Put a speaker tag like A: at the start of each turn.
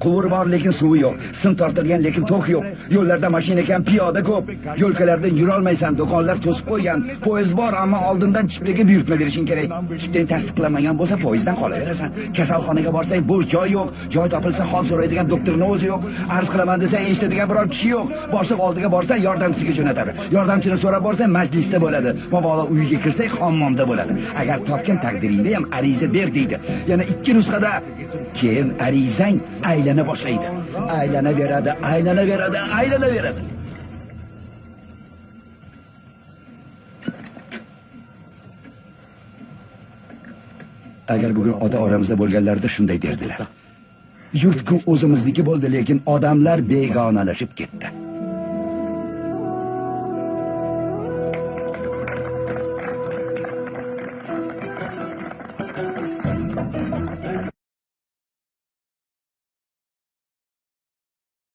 A: Quvur bor lekin suvi yo'q, sim tortilgan lekin to'q yo'q. Yo'llarda mashina kam, piyoda ko'p. Yo'lkalarda yura olmaysan, do'konlar to'sib qo'ygan. Poyezd bor, ammo oldindan chiptaga buyurtma berishing kerak. Chiptang tasdiqlanmagan bo'lsa, poyezddan qolaverasan. Kasalxonaga borsang, bo'sh joy yo'q. Joy topilsa, hol so'raydigan doktorning o'zi yo'q. Arz qilaman desang, eshitadigan biror kishi yo'q. Boshliq oldiga borsang, yordamchisiga jo'natadi. Yordamchini so'rab borsang, majlisda bo'ladi. Mabodo uyiga kirsang, hammomda bo'ladi. Agar topgan taqdiringda ham ariza ber deydi. Yana 2 nusxada keyin arizang aylana boshlaydi. Aylanaveradi, aylanaveradi, aylanaveradi. Agar bugun ota oramizda bo'lganlarida shunday derdilar. Yurt-ku o'zimizniki bo'ldi, lekin odamlar begonalashib ketdi.